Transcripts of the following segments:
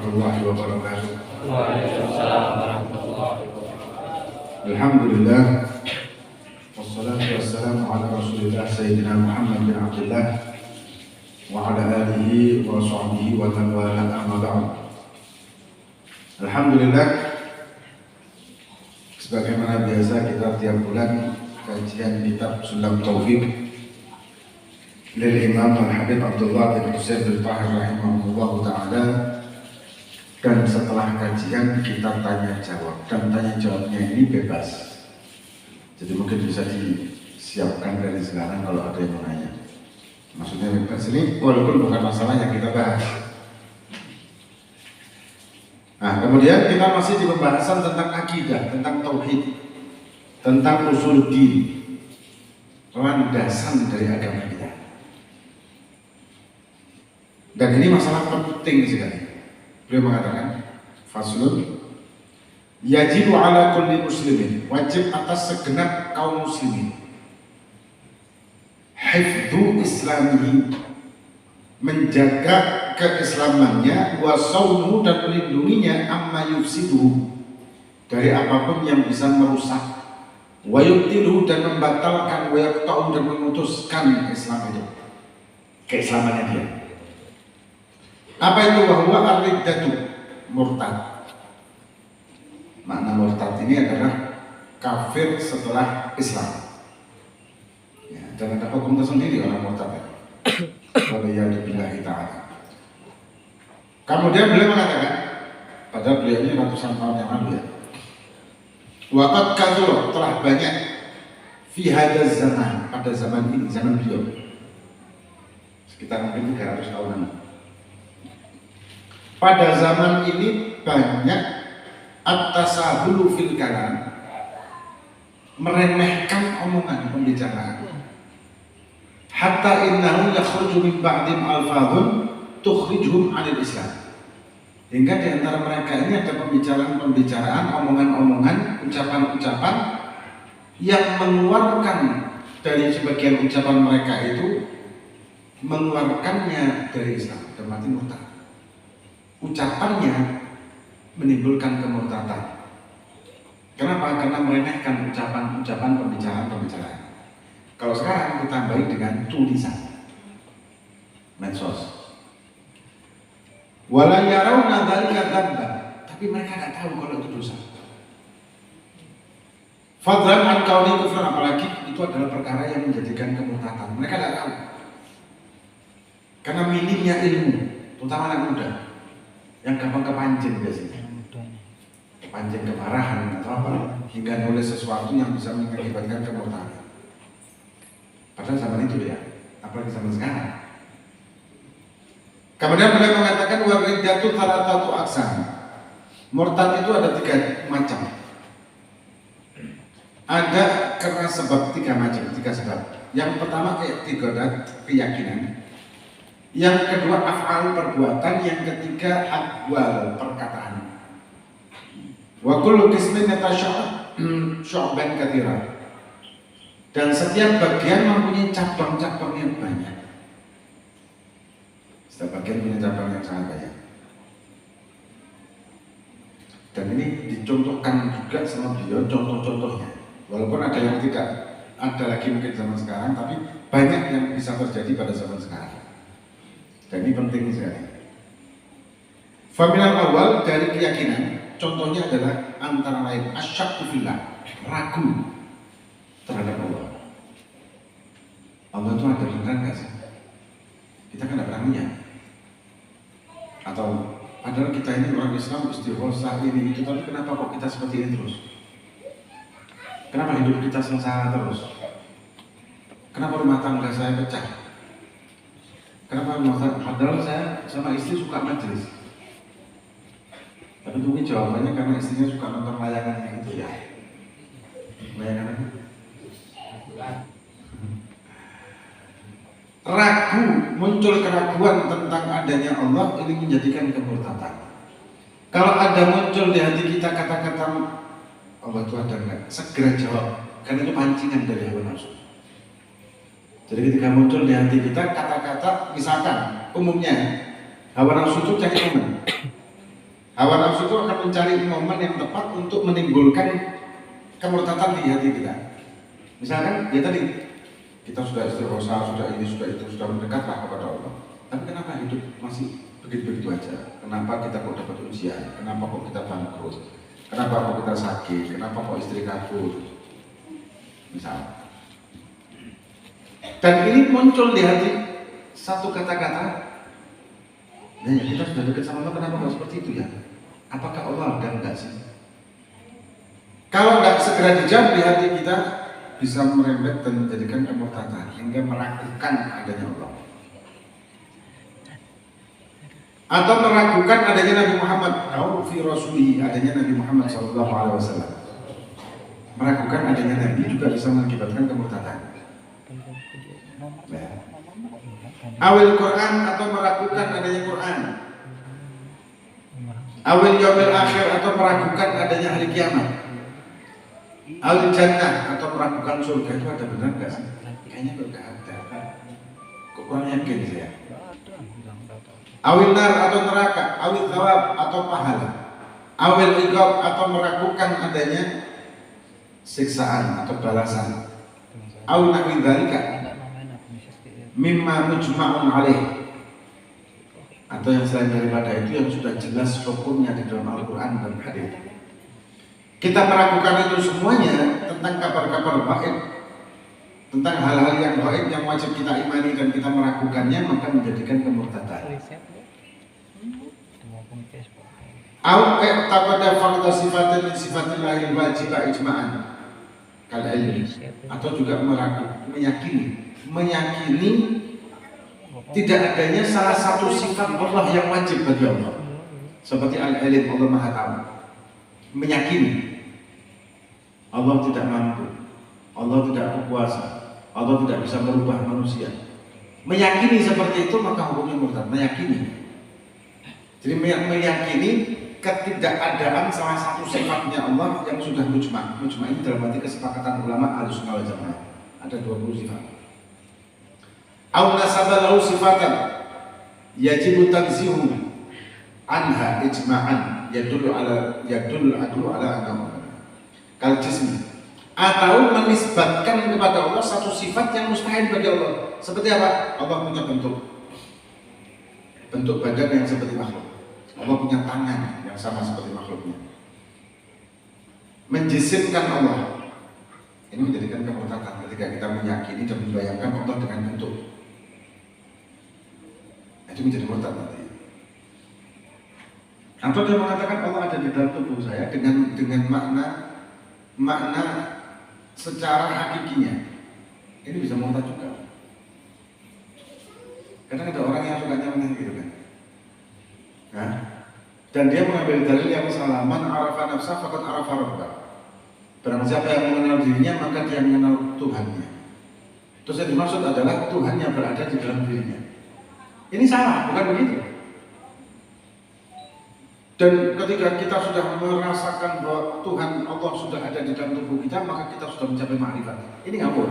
warahmatullahi wabarakatuh. Waalaikumsalam warahmatullahi wabarakatuh. Alhamdulillah. Wassalatu wassalamu ala Rasulillah Sayyidina Muhammad bin Abdullah wa ala alihi wa sahbihi wa man wala amma ba'd. Alhamdulillah, sebagaimana biasa kita tiap bulan kajian kitab Sulam Taufiq lil Imam Al-Habib Abdullah bin Husain bin Tahir rahimahullah ta'ala. Dan setelah kajian kita tanya jawab, dan tanya jawabnya ini bebas. Jadi mungkin bisa disiapkan dari sekarang kalau ada yang mau nanya. Maksudnya bebas ini walaupun bukan masalah yang kita bahas. Nah, kemudian kita masih di pembahasan tentang akidah, tentang tauhid, tentang usul din, landasan dari agama kita. Dan ini masalah penting sekali. Beliau mengatakan, faslun yajibu ala kulli muslimin, wajib atas segenap kaum muslimin, hifdzu islamihi, menjaga keislamannya, wa saunuhu, dan melindunginya, amma yufsiduhu, dari apapun yang bisa merusak, wa yubtiluhu, dan membatalkan, wa yaqta'u, dan memutuskan Islam itu, keislamannya dia. Apa itu? Wa huwa ar-riddatu, murtad. Makna murtad ini adalah kafir setelah Islam. Ya, dan ada hukum tersendiri orang murtad. Waliyadzubillahi ta'ala. Kemudian beliau mengatakan, pada beliau ini ratusan tahun yang lalu ya, waqad katsura, telah banyak, fi hadzal zaman, pada zaman ini, zaman beliau, sekitar mungkin 300 tahunan. Pada zaman ini banyak at-tasahulu fil kalam, meremehkan omongan, pembicaraan. Hatta innahu yakhruju min ba'dim alfadhun tukhrijuhum 'anil Islam. Hingga di antara mereka ini ada pembicaraan-pembicaraan, omongan-omongan, ucapan-ucapan yang mengeluarkan dari sebagian ucapan mereka itu, mengeluarkannya dari Islam, dan mati murtad. Ucapannya menimbulkan kemurtadan. Kenapa? Karena meremehkan ucapan-ucapan, pembicaraan-pembicaraan. Kalau sekarang ditambahi dengan tulisan, medsos. Wala yarawna dzalika dzamban, tapi mereka tidak tahu kalau itu dosa. Fadlan an kauni kufran, apalagi itu adalah perkara yang menjadikan kemurtadan. Mereka tidak tahu. Karena minimnya ilmu, terutama anak muda yang gampang kepancing biasanya. Kepancing kemarahan atau apa, hingga nulis sesuatu yang bisa mengakibatkan kemurtadan. Padahal zaman itu ya, apalagi zaman sekarang. Kemudian beliau mengatakan waridatu thalathatu aqsam. Murtad itu ada 3 macam. Ada karena sebab 3 macam, 3 sebab. Yang pertama keyakinan. Yang kedua af'al, perbuatan. Yang ketiga aqwal, perkataan. Wa kullu qismin syu'ban katsiran. Dan setiap bagian mempunyai cabang-cabang yang banyak. Setiap bagian punya cabang yang sangat banyak. Dan ini dicontohkan juga sama beliau contoh-contohnya. Walaupun ada yang tidak ada lagi mungkin zaman sekarang, tapi banyak yang bisa terjadi pada zaman sekarang. Dan ini penting sekali. Faminal awal, dari keyakinan, contohnya adalah antara lain asyakku fillah, ragu terhadap Allah. Allah itu ada beneran nggak sih? Kita kan tidak pernah lihat. Atau padahal kita ini orang Islam istighosah ini itu, tapi kenapa kok kita seperti ini terus? Kenapa hidup kita sengsara terus? Kenapa rumah tangga saya pecah? Kenapa padahal saya sama istri suka majelis? Tapi mungkin jawabannya karena istrinya suka nonton layangan itu ya. Layangan itu. Ragu, muncul keraguan tentang adanya Allah, ini menjadikan kemurtadan. Kalau ada muncul di hati kita kata-kata Allah itu ada enggak, segera jawab, karena itu pancingan dari hawa nafsu. Jadi ketika muncul di hati kita kata-kata, misalkan umumnya hawa nafsu itu cari teman. Hawa nafsu itu akan mencari momen yang tepat untuk menimbulkan kemurtatan di hati kita. Misalkan ya tadi kita sudah istighosa, sudah ini, sudah itu, sudah mendekatlah kepada Allah. Tapi kenapa hidup masih begitu-begitu aja? Kenapa kita kok dapat ujian? Kenapa kok kita bangkrut? Kenapa kok kita sakit? Kenapa kok istri kabur? Misal. Dan ini muncul di hati satu kata-kata. Nah, kita sudah dekat sama Allah, kenapa kok seperti itu ya? Apakah Allah ada enggak sih? Kalau enggak segera dijawab di hati kita, bisa merembet dan menjadikan kemurtatan hingga meragukan adanya Allah. Atau meragukan adanya Nabi Muhammad, atau fi rasulihi, adanya Nabi Muhammad SAW. Meragukan adanya Nabi juga bisa mengakibatkan kemurtatan. Awil Quran, atau meragukan adanya Quran. Awil yaumil akhir, atau meragukan adanya hari kiamat. Awil jannah, atau meragukan surga itu ada benar nggak sih? Kayaknya kok nggak ada. Kok kurang yakin saya? Awil nar, atau neraka. Awil thawab, atau pahala. Awil iqab, atau meragukan adanya siksaan atau balasan. Awil nahwi dzalika mimma mujma'un alaih, atau yang selain daripada itu yang sudah jelas hukumnya di dalam Al-Quran dan hadis. Kita meragukan itu semuanya tentang kabar-kabar gaib, tentang hal-hal yang gaib yang wajib kita imani dan kita meragukannya, maka menjadikan kemurtadan. Au i'taqada fardha sifatin min sifatillahil wajibah ijma'an kal ilmi, atau juga meyakini tidak adanya salah satu sifat Allah yang wajib bagi Allah, seperti al-ilm, Allah Maha Tahu. Meyakini Allah tidak mampu, Allah tidak berkuasa, Allah tidak bisa merubah manusia. Meyakini seperti itu maka hukumnya murtad. Meyakini. Jadi meyakini ketidakadaan salah satu sifatnya Allah yang sudah mujma'. Mujma' ini dalam arti kesepakatan ulama Ahlussunnah wal Jamaah. Ada 20 sifat. Au nasaba lahu sifatan yajibu tanzihu anha ijma'an yadullu ala annahu kal jismi, atau menisbatkan kepada Allah satu sifat yang mustahil bagi Allah. Seperti apa? Allah punya bentuk badan yang seperti makhluk. Allah punya tangan yang sama seperti makhluknya. Menjisimkan Allah, ini menjadikan kemurtadan ketika kita meyakini dan membayangkan Allah dengan bentuk. Itu menjadi murtad nanti. Atau dia mengatakan Allah ada di dalam tubuh saya dengan makna secara hakikinya. Ini bisa murtad juga. Kadang ada orang yang suka nyaman gitu kan. Nah, dan dia mengambil dalil yang salah. Man arafa nafsa faqad arafa rabbah. Barang siapa yang mengenal dirinya maka dia mengenal Tuhannya. Terus yang dimaksud adalah Tuhan yang berada di dalam dirinya. Ini salah, bukan begitu. Dan ketika kita sudah merasakan bahwa Tuhan Allah sudah ada di dalam tubuh kita, maka kita sudah mencapai ma'rifat. Ini ngawur.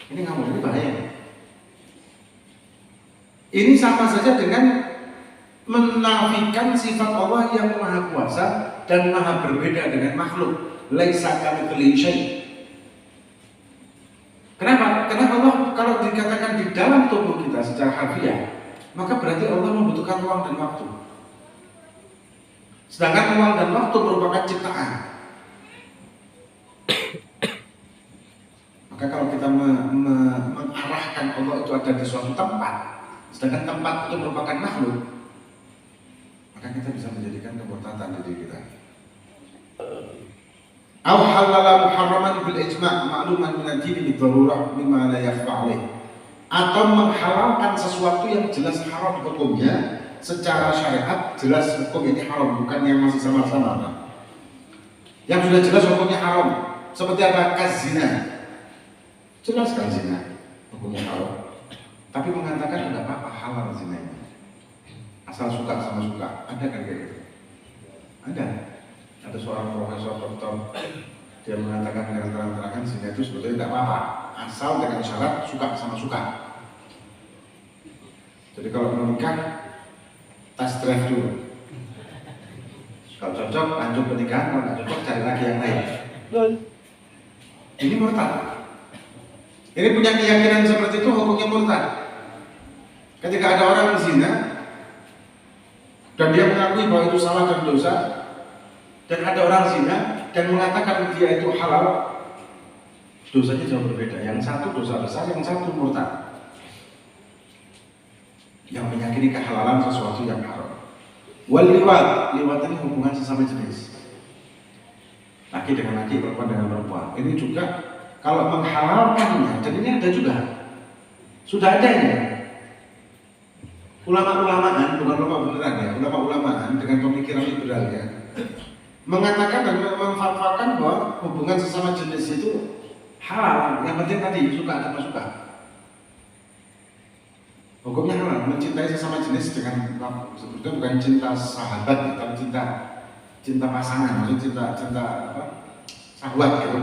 Ini bahaya. Ini sama saja dengan menafikan sifat Allah yang maha kuasa dan maha berbeda dengan makhluk. Laisa kamitslihi syai'. Kenapa? Karena Allah kalau dikatakan di dalam tubuh kita secara harfiah, maka berarti Allah membutuhkan ruang dan waktu. Sedangkan ruang dan waktu merupakan ciptaan. Maka kalau kita mengarahkan Allah itu ada di suatu tempat, sedangkan tempat itu merupakan makhluk, maka kita bisa menjadikan kemurtadan di diri kita. Aw halala muharraman bil ijma' ma'luman min ad-din bi darurah mimma la yakhfa 'alaih. Atau menghalalkan sesuatu yang jelas haram hukumnya secara syariat, jelas hukum ini haram, bukan yang masih sama-sama. Yang sudah jelas hukumnya haram. Seperti apa? Kazina. Jelas kan zina hukumnya haram. Tapi mengatakan enggak apa-apa halal zina ini. Asal suka sama suka. Ada kan kayak gitu? Ada seorang profesor doktor, dia mengatakan dengan terang-terangan zina itu sebetulnya tidak apa-apa, asal dengan syarat suka sama suka. Jadi kalau menikah, test drive dulu. Kalau cocok lanjut pernikahan, kalau nggak cocok cari lagi yang lain. Betul. Ini murtad. Ini punya keyakinan seperti itu hukumnya murtad. Ketika ada orang zina dan dia mengakui bahwa itu salah dan dosa, dan ada orang zina dan mengatakan dia itu halal, dosanya jauh berbeda. Yang satu dosa besar, yang satu murtad. Yang meyakini kehalalan sesuatu yang haram. Wal liwat, liwat ini hubungan sesama jenis. Laki dengan laki, perempuan dengan perempuan. Ini juga kalau menghalalkannya, dan ini ada juga. Sudah ada ini. Ulama-ulamaan, bukan ulama beneran ya, ulama-ulamaan dengan pemikiran liberal ya, mengatakan dan memfatwakan bahwa hubungan sesama jenis itu halal. Yang penting tadi suka atau suka. Hukumnya halal, mencintai sesama jenis dengan sebetulnya bukan cinta sahabat, tapi cinta pasangan, maksudnya cinta apa? Sahabat gitu.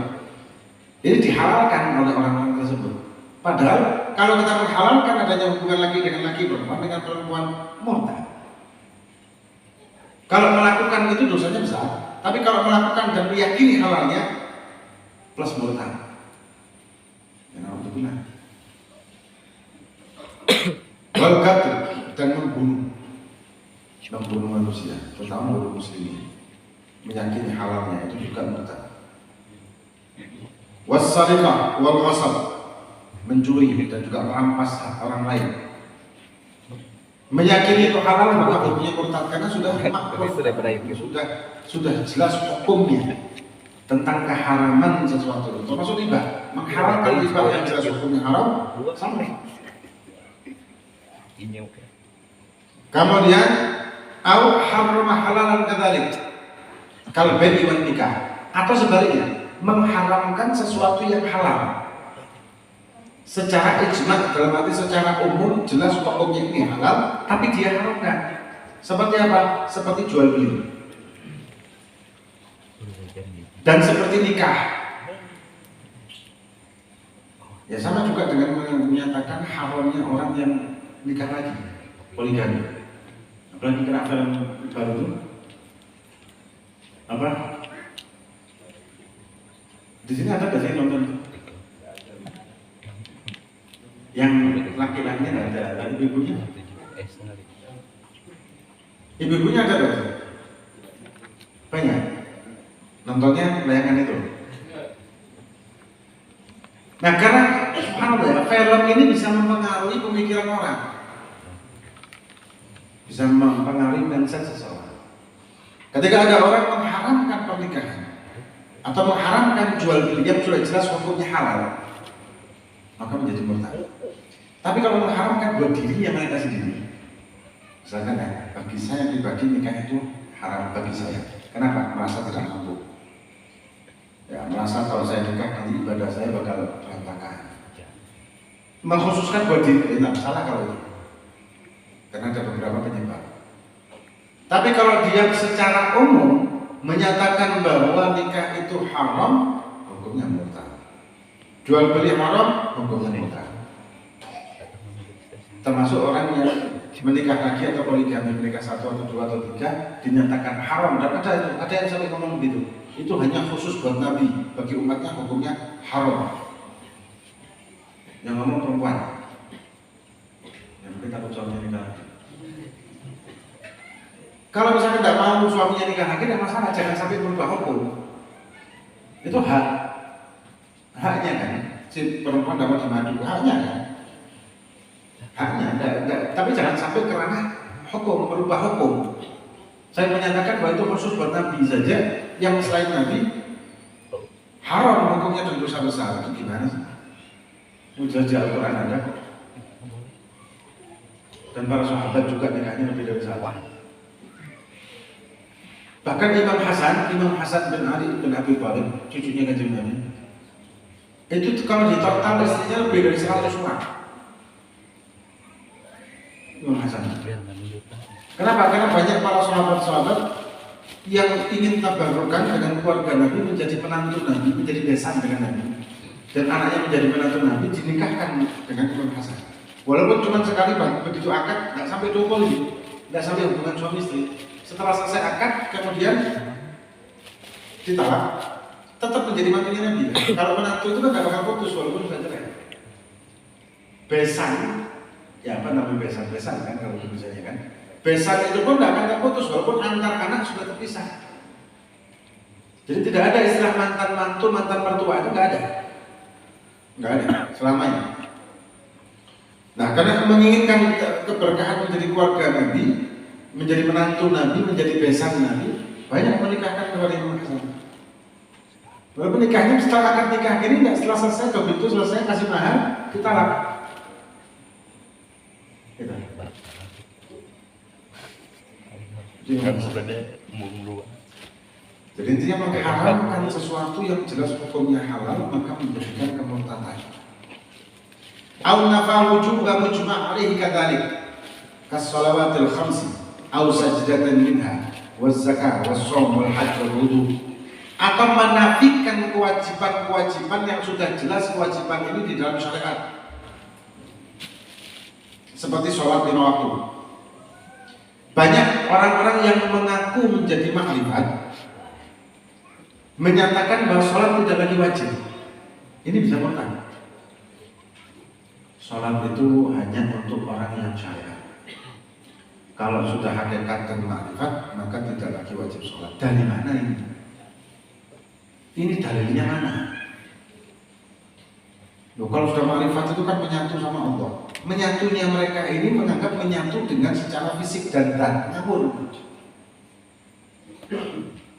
Ini dihalalkan oleh orang-orang tersebut. Padahal kalau kita menghalalkan adanya hubungan laki dengan laki, perempuan dengan perempuan, murtad. Kalau melakukan itu dosanya besar, tapi kalau melakukan dan meyakini halalnya plus murtad. Ya, alhamdulillah. Wal qatl, dan membunuh manusia, terutama membunuh muslimin, meyakini halalnya itu juga murtad. Was-sariqah wal ghasab, mencuri dan juga merampas hak orang lain, meyakini itu halal maka hukumnya murtad karena sudah makruh, sudah jelas hukumnya tentang keharaman sesuatu. Termasuk riba, mengharamkan riba yang jelas hukumnya haram sampai. Kemudian au harrama halalan kadzalik kal bai'i wan nikah, atau sebaliknya mengharamkan sesuatu yang halal secara ijma', dalam arti secara umum jelas hukumnya ini halal tapi dia haramkan. Seperti apa? Seperti jual beli dan seperti nikah. Ya sama juga dengan menyatakan haramnya orang yang nikah lagi, poligami. Apalagi kena film baru itu apa? Di sini ada nggak sih nonton? Yang laki-lakinya nggak ada, dan ibu-ibunya? Ibu-ibunya ada nggak? Banyak. Nontonnya layangan itu. Nah karena subhanallah, film ini bisa mempengaruhi pemikiran orang, bisa mempengaruhi mindset seseorang. Ketika ada orang mengharamkan pernikahan atau mengharamkan jual beli yang sudah jelas hukumnya halal, maka menjadi murtad. Tapi kalau mengharamkan buat dirinya mereka sendiri, misalkan ya, bagi saya pribadi nikah itu haram bagi saya. Kenapa? Merasa tidak mampu. Ya, merasa kalau saya nikah nanti ibadah saya bakal berantakan. Mengkhususkan buat diri, tidak salah kalau itu. Karena ada beberapa penyebab. Tapi kalau dia secara umum menyatakan bahwa nikah itu haram, hukumnya murtad. Jual beli haram, hukumnya murtad. Termasuk orang yang menikah lagi atau poligami, menikah satu atau dua atau tiga dinyatakan haram, dan ada yang sampai ngomong begitu. Itu hanya khusus buat Nabi, bagi umatnya hukumnya haram. Yang ngomong perempuan, yang mungkin takut suaminya nikah lagi. Kalau misalnya tidak mau suaminya nikah lagi, tidak masalah, jangan sampai berubah hukum. Itu haknya kan, si perempuan dapat dimadu, haknya kan. Haknya, tapi jangan sampai kerana hukum, berubah hukum. Saya menyatakan bahwa itu khusus buat Nabi saja, yang selain Nabi haram hukumnya dan dosa besar. Itu gimana sih? Ujar Al-Quran ada kok. Dan para sahabat juga nikahnya lebih dari satu. Bahkan Imam Hasan bin Ali bin Abi Thalib, cucunya Kanjeng Nabi, itu kalau ditotal istrinya lebih dari 100 orang. Imam Hasan. Kenapa? Karena banyak para sahabat-sahabat yang ingin tabarukan dengan keluarga Nabi, menjadi penantu Nabi, menjadi besan dengan Nabi, dan anaknya menjadi penantu Nabi, dinikahkan dengan Imam Hasan. Walaupun cuma sekali, begitu akad, nggak sampai 20, nggak sampai hubungan suami istri, setelah selesai akad kemudian ditalak, tetap menjadi mantunya Nabi. Kalau menantu itu kan gak bakal putus walaupun sudah cerai. Besan, ya apa namanya besan kan kalau misalnya kan. Besan itu pun gak akan terputus walaupun antar anak sudah terpisah. Jadi tidak ada istilah mantan mantu, mantan mertua itu nggak ada selamanya. Nah, karena menginginkan keberkahan menjadi keluarga Nabi, menjadi menantu Nabi, menjadi besan Nabi, banyak menikahkan kepada Imam Hasan. Walaupun nikahnya setelah akad nikah ini nggak setelah selesai, begitu selesai kasih mahar, kita lap. Gitu. Jadi intinya mengharamkan sesuatu yang jelas hukumnya halal maka menjadikan kemurtadan. Au nafa wujuba mujma' alaihi kadzalik kas shalawatil khamsi au sajdatan minha waz zakah was shaum wal hajj wal wudu, atau menafikan kewajiban-kewajiban yang sudah jelas kewajiban ini di dalam syariat seperti sholat lima waktu. Banyak orang-orang yang mengaku menjadi makrifat menyatakan bahwa sholat tidak lagi wajib. Ini bisa bertanya. Sholat itu hanya untuk orang yang syariat. Kalau sudah hakikat dan makrifat, maka tidak lagi wajib sholat. Dari mana ini? Ini dalilnya mana? Loh, kalau sudah makrifat itu kan menyatu sama Allah. Menyatunya mereka ini menganggap menyatu dengan secara fisik dan zat. Ngawur.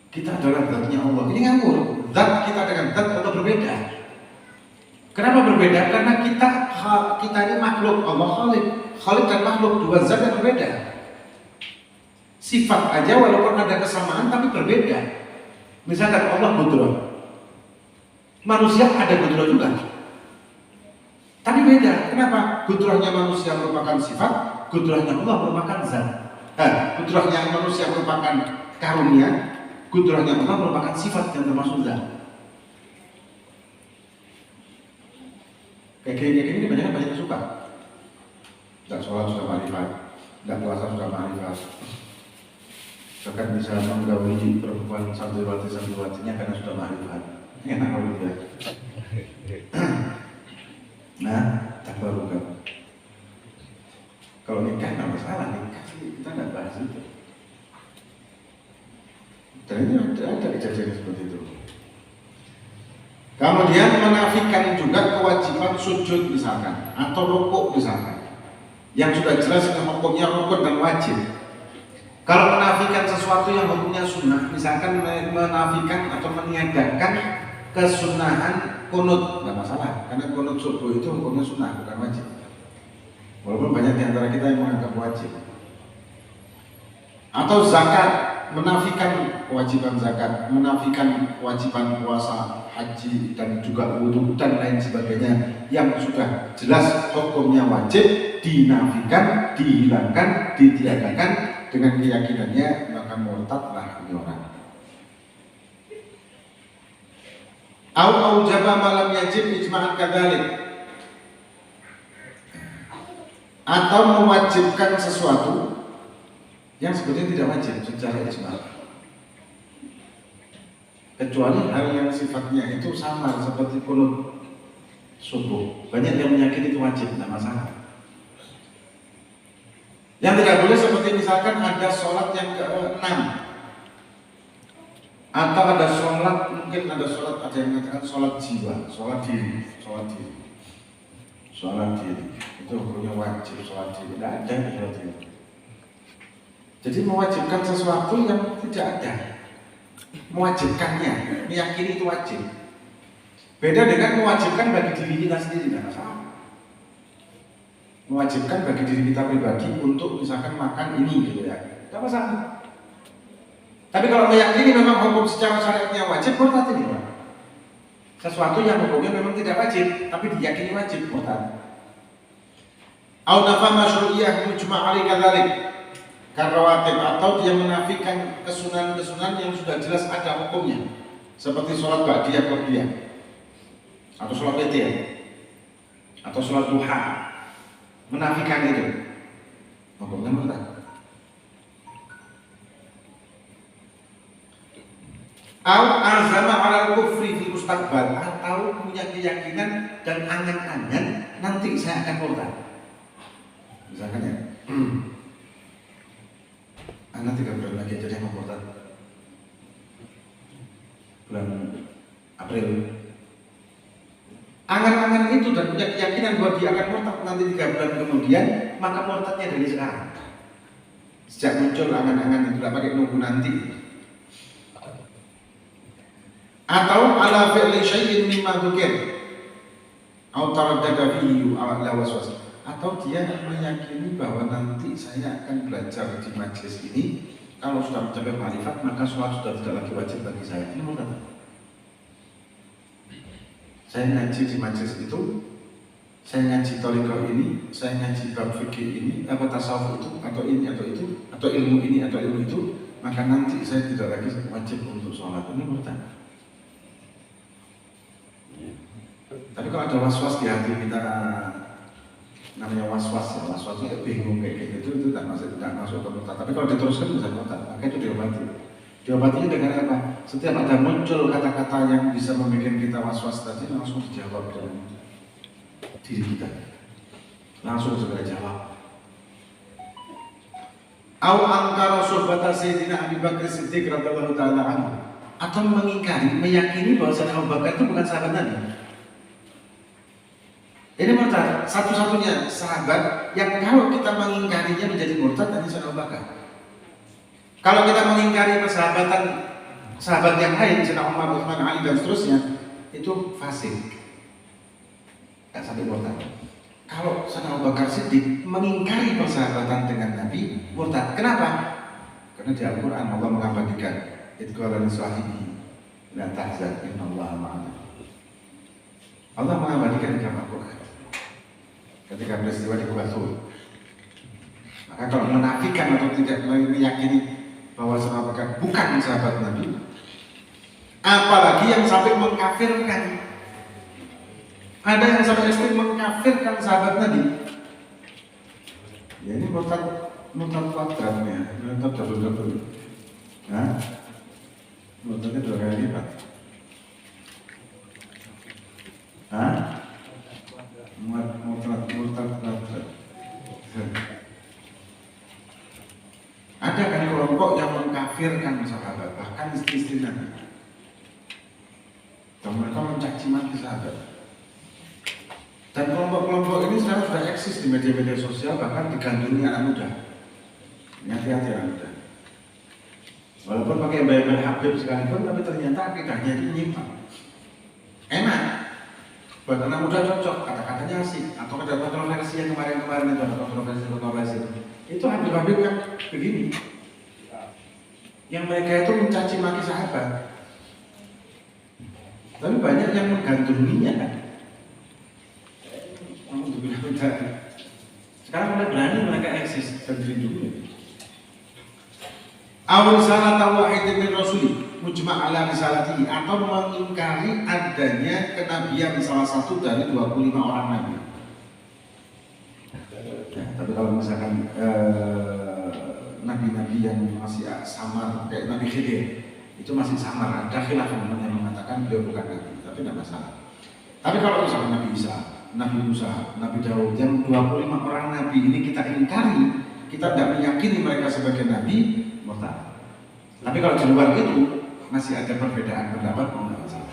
Kita adalah zatnya Allah. Ini ngawur. Zat kita dengan zat Allah berbeda. Kenapa berbeda? Karena kita ini makhluk, Allah Khalik dan makhluk, dua zat yang berbeda. Sifat aja walaupun ada kesamaan tapi berbeda. Misalkan Allah Qudrah, manusia ada Qudrah juga, tapi beda. Kenapa? Qudrahnya manusia merupakan sifat, Qudrahnya Allah merupakan zat. Qudrahnya manusia merupakan karunia, Qudrahnya Allah merupakan sifat yang termasuk zat. Kayak gini banyak suka. Dan sholat sudah makrifat, dan puasa sudah makrifat. Bahkan bisa menggauli perempuan santriwatinya karena sudah makrifat. Enak kalau dia. Nah, tak baru kan. Kalau nikah nggak masalah, nikah kita nggak bahas itu. Dan ini ada kejadian seperti itu. Kemudian menafikan juga kewajiban sujud misalkan, atau rukuk misalkan, yang sudah jelas hukumnya rukun dan wajib. Kalau menafikan sesuatu yang hukumnya sunnah, misalkan menafikan atau meniadakan kesunahan kunut, nggak masalah, karena kunut subuh itu hukumnya sunnah bukan wajib. Walaupun banyak di antara kita yang menganggap wajib. Atau zakat, menafikan kewajiban zakat, menafikan kewajiban puasa, haji, dan juga wudhu dan lain sebagainya yang sudah jelas hukumnya wajib, dinafikan, dihilangkan, ditiadakan dengan keyakinannya, maka murtadlah ini orang. Au jaba malam yajib ijma'an kadzalik, atau mewajibkan sesuatu yang sebetulnya tidak wajib secara ijma', kecuali hal yang sifatnya itu samar seperti qunut subuh. Banyak yang meyakini itu wajib, tidak masalah. Yang tidak boleh seperti misalkan ada sholat yang ke-6, atau ada sholat, mungkin ada sholat, ada yang mengatakan sholat jiwa, sholat diri itu hukumnya wajib. Sholat diri tidak ada sholat diri. Jadi mewajibkan sesuatu yang tidak ada, mewajibkannya, meyakini itu wajib. Beda dengan mewajibkan bagi diri kita sendiri, tidak masalah. Mewajibkan bagi diri kita pribadi untuk misalkan makan ini gitu ya, tidak masalah. Tapi kalau meyakini memang hukum secara syariatnya wajib, murtad ini. Sesuatu yang hukumnya memang tidak wajib, tapi diyakini wajib, murtad. Au nafa masyru'iyah mujma' alaihi kadzalik, karawatib, atau dia menafikan kesunahan-kesunahan yang sudah jelas ada hukumnya, seperti sholat ba'diyah qabliyah, atau sholat witir, atau sholat duha, menafikan itu hukumnya murtad. Au azama 'ala kufri fil mustaqbal, atau punya keyakinan dan angan-angan nanti saya akan murtad. Misalkan ya, anak 3 bulan lagi jadi mau murtad. Bulan April. Angan-angan itu dan punya keyakinan bahwa dia akan murtad nanti 3 bulan kemudian, maka murtadnya dari sekarang. Sejak muncul angan-angan itu, tidak pakai nunggu nanti. Atau ala fi'li syai'in mimma dzukir atau taraddada fihi ala waswas, atau dia meyakini bahwa nanti saya akan belajar di majelis ini, kalau sudah mencapai ma'rifat maka sholat sudah tidak lagi wajib bagi saya. Ini murtad. Saya ngaji di majelis itu, saya ngaji thariqah ini, saya ngaji bab fikih ini, apa tasawuf itu, atau ini atau itu, atau ilmu ini atau ilmu itu, maka nanti saya tidak lagi wajib untuk sholat. Ini murtad. Tapi kalau ada was-was di hati kita, namanya was-was ya, was-was itu bingung kayak gitu, itu tidak masuk ke murtad. Tapi kalau diteruskan bisa murtad, maka itu diobati. Diobatinya dengan apa? Setiap ada muncul kata-kata yang bisa membuat kita was-was tadi, langsung dijawab dengan diri kita, langsung segera jawab. Au angkara sohbata Sayyidina Abu Bakar Siddiq radhiyallahu ta'ala anhu, atau mengingkari, meyakini bahwa Sayyidina Abu Bakar itu bukan sahabat Nabi. Ini murtad, satu-satunya sahabat yang kalau kita mengingkarinya menjadi murtad hanya Sayyidina Abu Bakar. Kalau kita mengingkari persahabatan sahabat yang lain, Sayyidina Umar, Utsman, Ali dan seterusnya, itu fasik, tidak sampai murtad. Kalau Sayyidina Abu Bakar Siddiq mengingkari persahabatan dengan Nabi, murtad. Kenapa? Karena di Al-Quran Allah mengabadikan idqala li sahibi la tahzan innallaha ma'ana. Allah mengabadikan di dalam Al-Quran ketika peristiwa di Gua Thur. Maka kalau menafikan atau tidak meyakini bahwa sahabat Bakar bukan sahabat Nabi, apalagi yang sampai mengkafirkan, ada yang sampai ekstrim mengkafirkan sahabat Nabi, ya ini murtad kuadratnya, murtad double. Nah, murtadnya 2 kali lipat. Murtad kuadrat. Ada kan kelompok yang mengkafirkan sahabat, bahkan istri-istri Nabi, dan mereka mencaci maki sahabat. Dan kelompok-kelompok ini sekarang sudah eksis di media-media sosial, bahkan digandrungi anak muda. Hati-hati anak muda. Walaupun pakai Bible Habib sekalipun, tapi ternyata akidahnya itu menyimpang. Enak, buat anak muda cocok, kata-katanya asik. Atau ada kontroversi yang kemarin-kemarin itu, ada kontroversi. Itu Habib-Habib yang begini, yang mereka itu mencaci maki sahabat. Tapi banyak yang menggandrunginya kan. Sekarang mulai berani mereka eksis dan dilindungi. Awal salah tawahid min rasuli mujma' ala risalatihi, atau mengingkari adanya kenabian salah satu dari 25 orang nabi. Ya, tapi kalau misalkan nabi-nabi yang masih samar kayak Nabi Khidir, itu masih samar, ada khilaf yang mengatakan beliau bukan nabi, tapi tidak masalah. Tapi kalau misalkan Nabi Isa, Nabi Musa, Nabi Daud, yang 25 orang nabi ini kita ingkari, kita tidak meyakini mereka sebagai nabi, murtad. Tapi kalau di luar itu masih ada perbedaan pendapat, tidak masalah.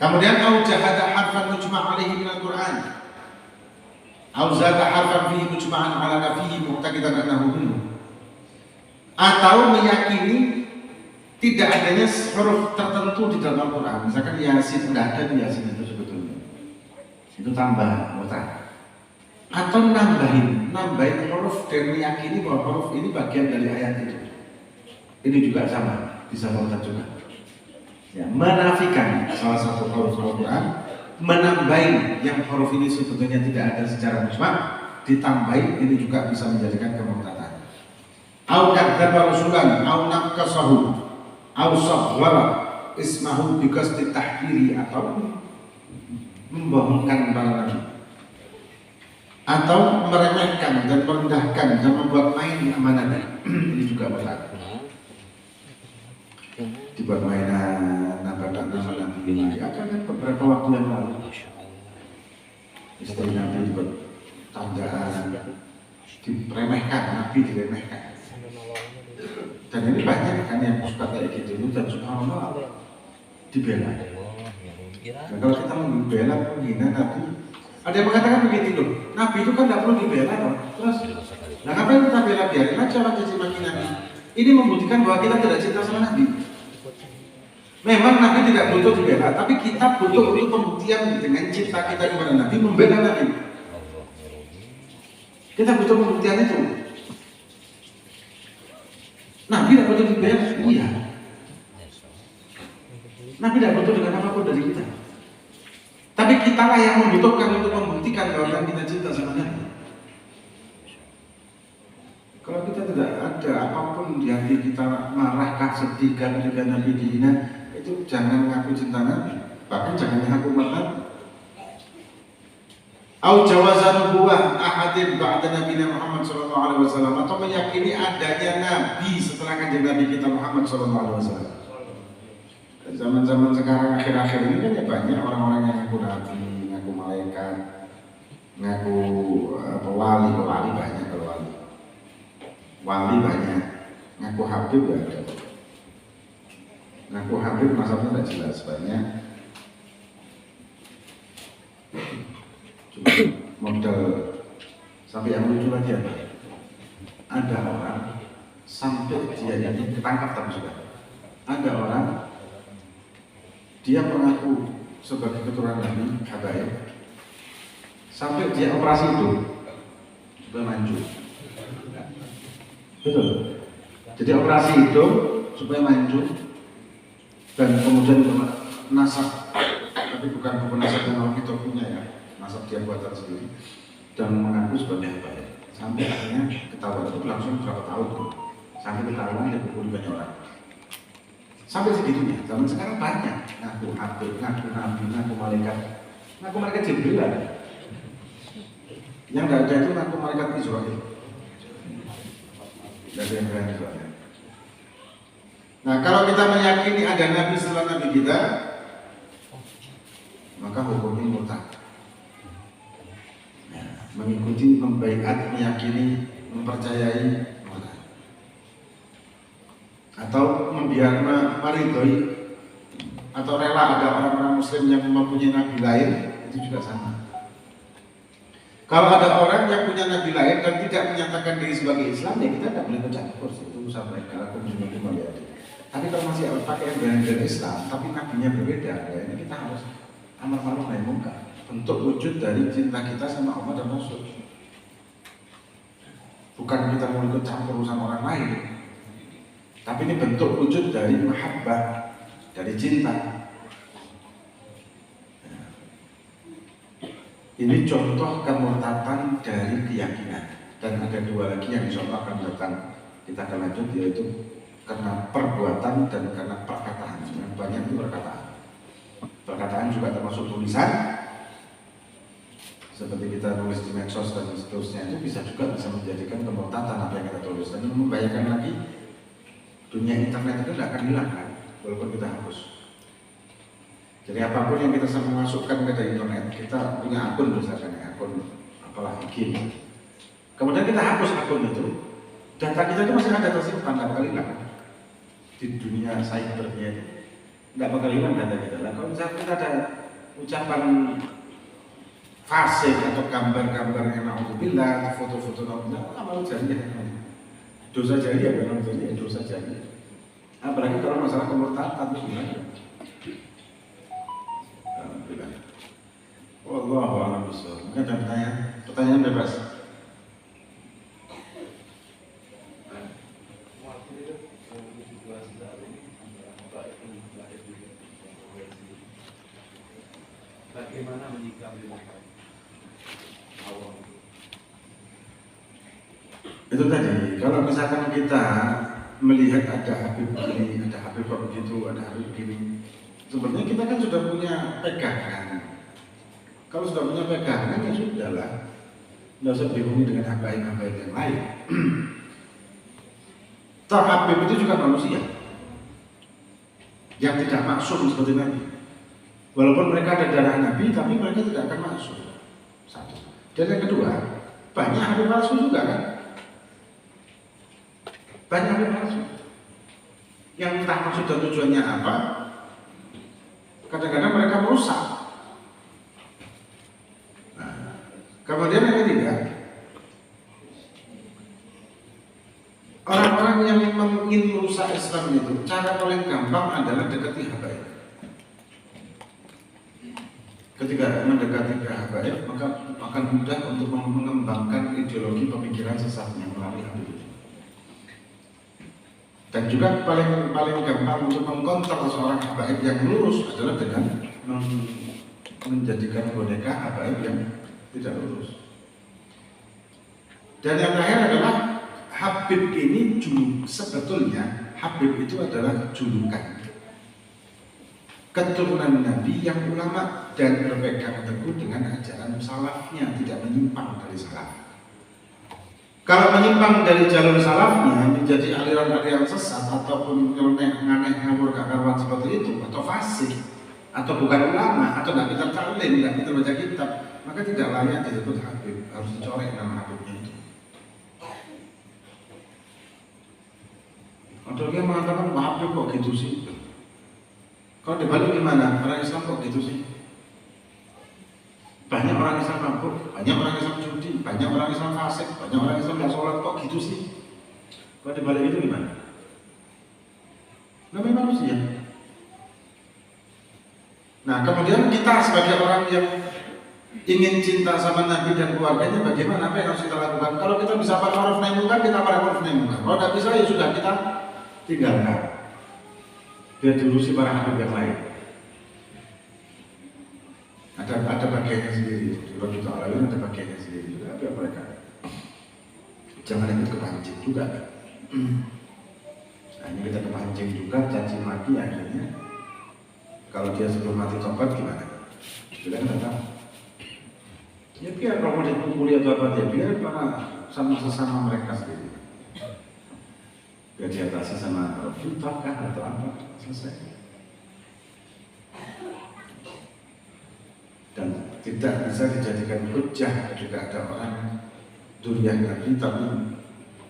Kemudian au jahada harfan mujma' alaihi min al-Qur'an, au zada harfan fihi mujma'an ala nafihi muqtaqidan annahu minhu, atau meyakini tidak adanya huruf tertentu di dalam Al-Quran. Misalkan Yasin, tidak ada di Yasin itu sebetulnya, itu tambahan, murtad. Atau nambahin huruf dan meyakini bahwa huruf ini bagian dari ayat itu, ini juga sama, bisa murtad juga. Ya, menafikan salah satu huruf Al-Quran, menambahin yang huruf ini sebetulnya tidak ada secara mujma', ditambahin, ini juga bisa menjadikan kemurtadan. Au kadzdzaba rasulan au naqasahu au sahwara ismahu biqasdi tahqiri, atau membohongkan para nabi, atau meremehkan dan merendahkan dan membuat main amanahnya, ini juga murtad. dibuat mainan, nama Nabi. Akan kan beberapa waktu yang lalu istri Nabi dibuat tandaan, diremehkan, Nabi diremehkan. Dan ini banyak kan yang suka kayak gitu dan subhanallah dibela. Dan kalau kita membela menghina Nabi, ada yang mengatakan begitu loh, Nabi itu kan tidak perlu dibela loh. Terus, nah ngapain kita bela, biarin aja orang caci maki Nabi. Ini membuktikan bahwa kita tidak cinta sama Nabi. Memang Nabi tidak butuh dibela, tapi kita butuh untuk pembuktian dengan cinta kita kepada Nabi, membela Nabi. Kita butuh pembuktian itu. Nabi tidak butuh dibela, iya. Nabi tidak butuh dengan apapun dari kita. Tapi kitalah yang membutuhkan untuk membuktikan bahwa kita cinta sama Nabi. Kalau kita tidak ada apapun di hati kita, marahkah, sedihkah ketika Nabi dihina, itu jangan ngaku cinta Nabi, bahkan jangan ngaku Nabi. Au jawazan nubuwah ahadin ba'da Nabi Muhammad sallallahu alaihi wasallam, atau meyakini adanya nabi setelah kanjeng Nabi kita Muhammad sallallahu alaihi wasallam. Zaman-zaman sekarang akhir-akhir ini kan ya banyak orang-orang yang ngaku nabi, ngaku malaikat, ngaku wali banyak. Kalau wali banyak, ngaku habib ya ada. Ngaku habib masalahnya tidak jelas banyak. Cuma modal sampai yang lucu lagi apa? Ada orang sampai dia ini ketangkap tapi juga ada orang dia mengaku sebagai keturunan Nabi Habaib sampai dia operasi itu supaya maju. Betul. Jadi operasi itu supaya maju dan kemudian nasab, tapi bukan nasab yang orang kita punya ya, nasab dia buatan sendiri dan mengaku sebagai Habaib. Sampai akhirnya ketahuan itu langsung berapa tahun tuh, sampai ketahuan dia pukul banyak orang. Sampai segitunya, zaman sekarang banyak ngaku Habib, ngaku Nabi, ngaku malaikat Jibril ada. Yang tidak ada itu ngaku malaikat Israel. Dari yang berani soalnya. Nah, kalau kita meyakini ada Nabi setelah Nabi kita, maka hukumnya murtad. Nah, mengikuti, membaiat, meyakini, mempercayai atau membiarkan meridhoi atau rela ada orang-orang muslim yang mempunyai nabi lain, itu juga sama. Kalau ada orang yang punya nabi lain dan tidak menyatakan diri sebagai Islam, ya kita tidak boleh bercampur, itu urusan mereka. Aku juga kembali aja. Tapi kalau masih pakai brand Islam tapi nabinya berbeda, ya ini kita harus amar ma'ruf nahi munkar, bentuk wujud dari cinta kita sama Allah dan Rasul. Bukan kita mau ikut campur urusan orang lain, tapi ini bentuk wujud dari mahabbah, dari cinta. Ini contoh kemurtadan dari keyakinan. Dan ada dua lagi yang insya Allah akan datang, kita akan lanjut, yaitu karena perbuatan dan karena perkataan. Yang banyak itu perkataan. Perkataan juga termasuk tulisan, seperti kita nulis di medsos dan seterusnya, itu bisa menjadikan kemurtadan apa yang kita tulis. Dan membayangkan lagi, dunia internet itu tidak akan hilang kan, walaupun kita hapus. Jadi apapun yang kita masukkan ke internet, kita punya akun misalkan, akun apalah IG. Kemudian kita hapus akun itu, data kita itu masih ada tersimpan, tidak bakal hilang. Di dunia cybernya itu, tidak bakal hilang data kita. Nah, kalau misalnya kita ada ucapan fasik atau gambar-gambar yang na'udzubillah, foto-foto na'udzubillah, amal jariah. Dosa jariah, bukan jariah, dosa jariah. Apalagi kalau masalah kemurtadan itu gimana? Alhamdulillah. Wallahu a'lam bishawab. Mungkin ada pertanyaan bebas. Bagaimana menyikapi awal? Itu tadi, kalau misalkan kita melihat ada Habib begini, ada Habib begitu, ada Habib begini, sebenarnya kita kan sudah punya pegangan. Kalau sudah punya pegangan ya sudahlah, tidak usah bingung dengan habaib-habaib yang lain. Toh Habib itu juga manusia. yang tidak maksum seperti Nabi. Walaupun mereka ada darah Nabi, tapi mereka tidak akan maksum. Satu. Dan yang kedua, banyak habib palsu juga kan? Banyak habib palsu. Yang entah maksud dan tujuannya apa, kadang-kadang mereka merusak. Nah, kemudian yang ketiga, orang-orang yang ingin merusak Islam itu, cara paling gampang adalah dekati habaib. Ketika mendekati habaib, maka akan mudah untuk mengembangkan ideologi pemikiran sesatnya melalui habib itu. Dan juga paling gampang untuk mengkontrol seorang habaib yang lurus adalah dengan menjadikan boneka habaib yang tidak lurus. Dan yang terakhir adalah habib ini sebetulnya habib itu adalah julukan keturunan Nabi yang ulama dan berpegang teguh dengan ajaran salafnya, tidak menyimpang dari salaf. Kalau menyimpang dari jalur salafnya menjadi aliran-aliran sesat ataupun nyeleneh, ngawur, karuan seperti itu, atau fasik, atau bukan ulama, atau tidak pintar taklim, tidak pintar baca kitab, maka tidak layak disebut habib, harus dicorek nama habibnya itu. Ada yang mengatakan habib kok gitu sih? Kalau dibalik gimana? Orang Islam kok gitu sih? Banyak orang Islam mabuk, banyak orang Islam judi, banyak orang Islam fasik, banyak orang Islam yang sholat, kok gitu sih? Kalau dibalik itu gimana? Namanya manusia. Nah, kemudian kita sebagai orang yang ingin cinta sama Nabi dan keluarganya, bagaimana? Apa yang harus kita lakukan? Kalau kita bisa ma'ruf nahi munkar, kita ma'ruf nahi munkar. Kalau tidak bisa, ya sudah, kita tinggalkan. Biar diurusi para habib yang lain. Ada bagiannya sendiri. Di Rasul Ta'ala ada bagiannya sendiri juga. Biar mereka jangan ikut kepancing juga. Nah, ini kita kepancing juga, caci maki akhirnya. Kalau dia sebelum mati tobat gimana? Kita nggak tahu. Ya biar kalau dipukuli atau apa dia biar para sesama mereka sendiri. Biar diatasi sama fitrah atau apa, selesai. Dan tidak bisa dijadikan hujjah ketika ada orang dzurriyyah Nabi tapi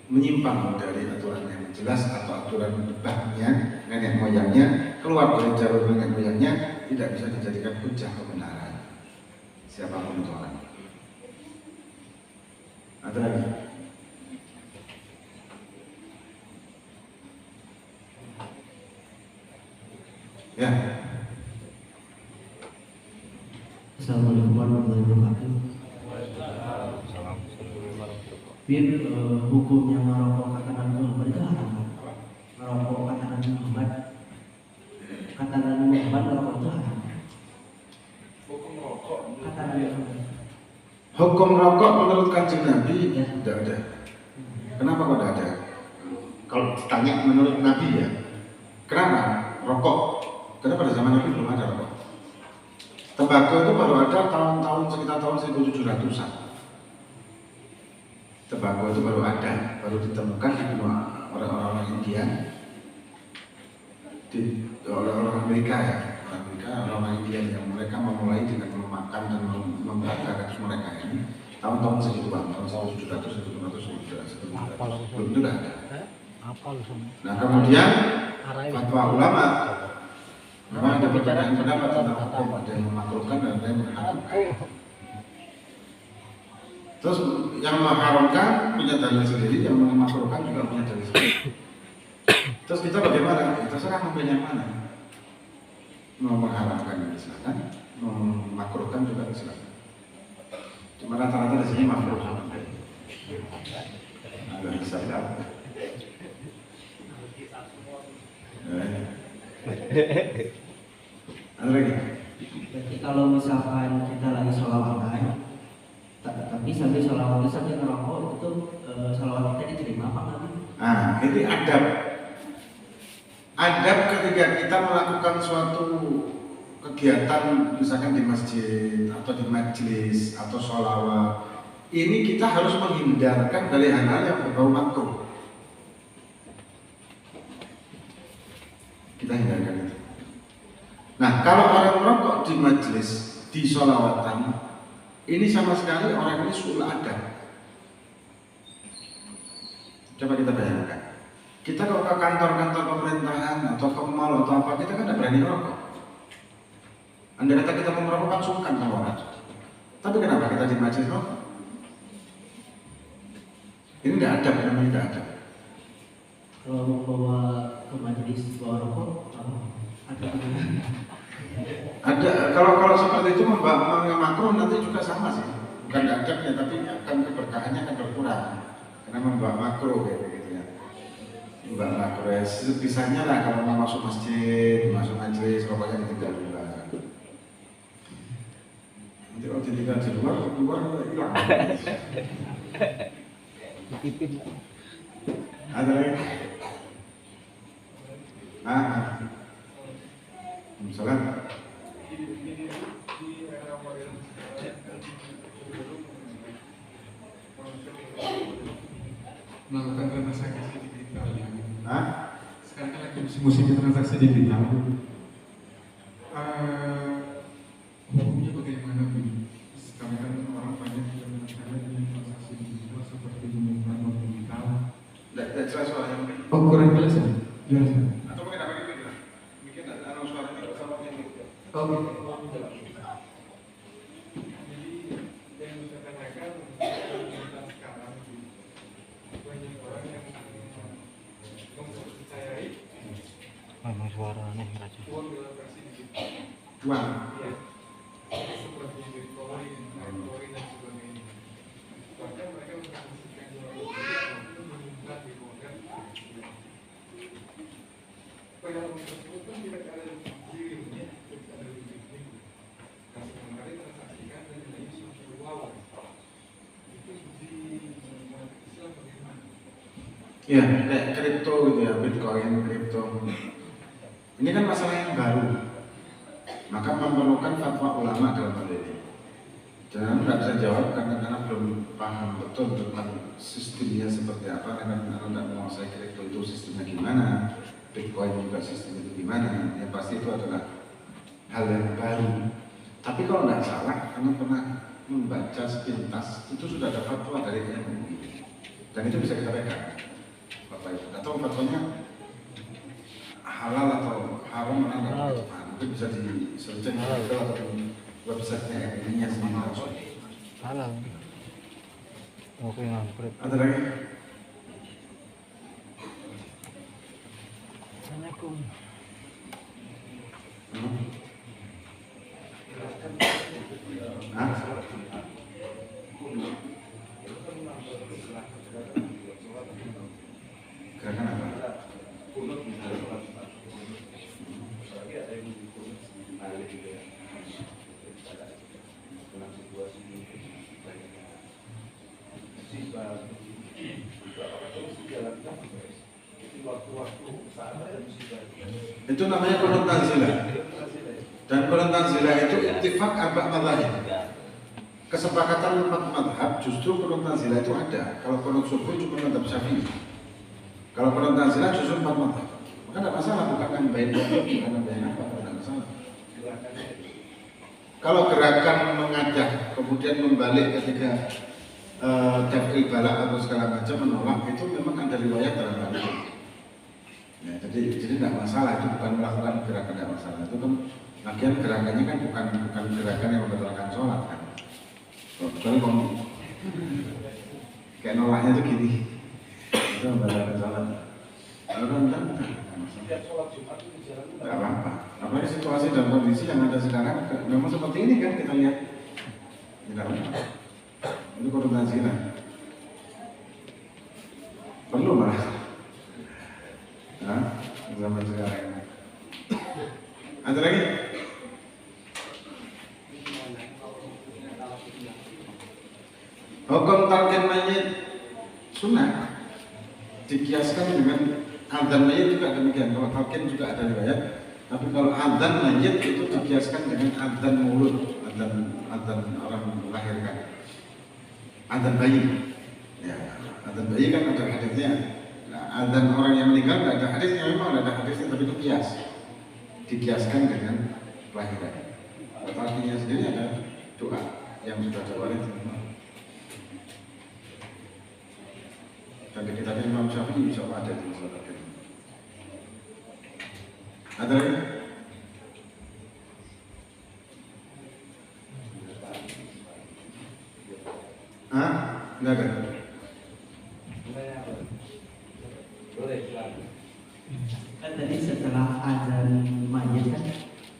menyimpang dari aturan yang jelas atau aturan lebahnya, nenek moyangnya, keluar dari jalur nenek moyangnya, tidak bisa dijadikan hujjah kebenaran siapapun itu orang. Ada lagi? Ya. Assalamualaikum warahmatullahi wabarakatuh. Bir hukumnya merokok kata Nabi Muhammad itu haram. Merokok kata Nabi Muhammad, kata Nabi Muhammad merokok itu haram. Hukum rokok. Kata Nabi Muhammad. Hukum rokok menurut Kanjeng Nabi Ya. tidak ada. Kenapa kok tidak ada? Kalau ditanya menurut Nabi ya, kenapa rokok? Karena pada zaman Nabi belum ada rokok. Tembakau itu baru ada tahun-tahun sekitar tahun 1700-an. Tembakau itu baru ada, baru ditemukan di orang-orang India, oleh orang Amerika ya, orang India yang mereka memulai dengan memakan dan membakar kasus mereka ini tahun-tahun segituan, tahun 1700, 1800, belum itu sudah ada. Nah kemudian fatwa ulama, memang ada perbedaan pendapat tentang hukum, ada yang memakruhkan dan ada yang mengharamkan. Terus yang mengharamkan punya dalil sendiri, yang memakruhkan juga punya dalil sendiri. Terus kita bagaimana? Kita serah memilih yang mana. Mau mengharamkan silakan, mau memakruhkan juga silakan. Cuma rata-rata di sini makruh. Agak bisa apa? Ada lagi? Jadi kalau misalkan kita lagi sholawatan, tapi sambil sholawat sambil ngerokok itu sholawat kita diterima apa enggak? Nah, ini adab. Adab ketika kita melakukan suatu kegiatan misalkan di masjid atau di majelis atau sholawat, ini kita harus menghindarkan dari hal-hal yang berbau makruh. Kita hindarkan itu. Nah, kalau orang merokok di majelis, di sholawatan, ini sama sekali orang ini suul adab. Coba kita bayangkan. Kita kalau ke kantor-kantor pemerintahan atau ke mall atau apa, kita kan tidak berani merokok. Andai kata kita mau merokok kan sungkan sama orang. Tapi kenapa kita di majelis rokok? Ini tidak adab, namanya tidak adab. Kalau mau bawa ke majelis bawa rokok, ada Ada, kalau seperti itu makruh nanti juga sama sih. Bukan tidak adabnya, tapi akan keberkahannya akan berkurang. Karena membawa makruh kayak begitu ya. Membawa makruh ya, sebisanya lah kalau mau masuk masjid, masuk majelis, rokoknya ditinggal dulu. Nanti kalau ditinggal di luar hilang. Ada lagi? Salam. Melakukan transaksi digital ya. Sekarang kan lagi musim transaksi digital. Hukumnya bagaimana Bu? Sekarang kan orang banyak yang mengatakan transaksi digital seperti menggunakan uang digital. Tidak jelas soalnya. Oh, kurang jelas ya? Jelas ya? Atau mungkin apa gitu? Mungkin ada suaranya bersama yang gitu. Oh, memang suaranya raja. Uang. Seperti Bitcoin, Bitcoin dan sebagainya. Bahkan mereka mengasumsikan jual itu meningkat di modal. Padahal tersebut pun tidak ada dirinya, tidak ada dirinya. Kasih kemarin transaksikan dan nilainya sudah wow. Itu di Islam bagaimana? Ya, kayak kripto gitu ya, Bitcoin, kripto. Ini kan masalah yang baru. Maka memerlukan fatwa ulama dalam hal ini. Jangan nggak bisa jawab karena belum paham betul tentang sistemnya seperti apa, karena tidak menguasai kripto itu sistemnya gimana, Bitcoin juga sistem itu gimana. Ya pasti itu adalah hal yang baru. Tapi kalau nggak salah, karena pernah membaca sepintas, itu sudah ada fatwa dari MUI. Dan itu bisa kita pegang. Fatwa itu. Atau fatwanya halal atau haram mana itu bisa di-search di Google atau di website-nya MUI-nya sendiri langsung. Halal. Oke, ngampret. Ada lagi? Assalamualaikum. Gerakan apa? Itu namanya qunut nazilah. Dan qunut nazilah itu ittifaq arba' madzhab. Kesepakatan 4 mazhab justru qunut nazilah itu ada. Kalau qunut subuh cuma mazhab Syafi'i. Kalau qunut nazilah justru 4 mazhab. Maka tidak masalah, bukan yang baik bukan yang baik apa, tidak masalah. Kalau gerakan mengajak kemudian membalik ketika daf'il balak atau segala macam menolak, itu memang ada riwayat dalam hal itu. Ya, jadi tidak masalah, itu bukan melakukan gerakan tidak masalah. Itu kan bagian gerakannya kan bukan gerakan yang membatalkan sholat kan. Kalau kayak nolaknya itu gini, itu membatalkan sholat. Kalau kan tidak apa-apa. Apalagi situasi dan kondisi yang ada sekarang memang seperti ini kan kita lihat. Tidak apa-apa. Itu koordinasi lah. Perlu malah. Nah, zaman sekarang. Ada lagi? Hukum tarkin mayit sunnah dikiaskan dengan adzan mayit juga demikian. Kalau tarkin juga ada riwayat, tapi kalau adzan mayit itu dikiaskan dengan adzan mulut, adzan orang melahirkan, adzan bayi. Ya, adzan bayi kan ada hadisnya. Adzan orang yang meninggal tidak ada hadisnya, memang ada hadisnya, tapi itu kias. Dikiaskan dengan kelahiran. Talqinnya sendiri ada doa yang sudah diwaris. Dan di kitab Imam Syafi'i insya Allah ada di masalah ini. Ada lagi? Hah? Enggak ada. Kan tadi setelah azan mayit kan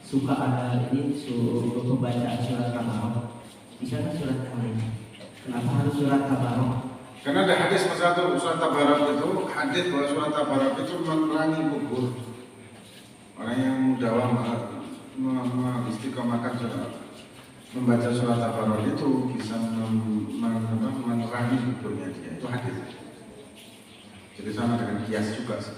suka ada ini suruh pembacaan surat Tabarok. Bisa kan surat yang lain? Kenapa harus surat Tabarok? Karena ada hadis masalah surat Tabarok itu, hadis bahwa surat Tabarok itu menerangi kubur. Orang yang mudawam istiqomahkan membaca surat Tabarok itu bisa menerangi kuburnya dia. Itu hadis. Jadi sama dengan kias juga sih.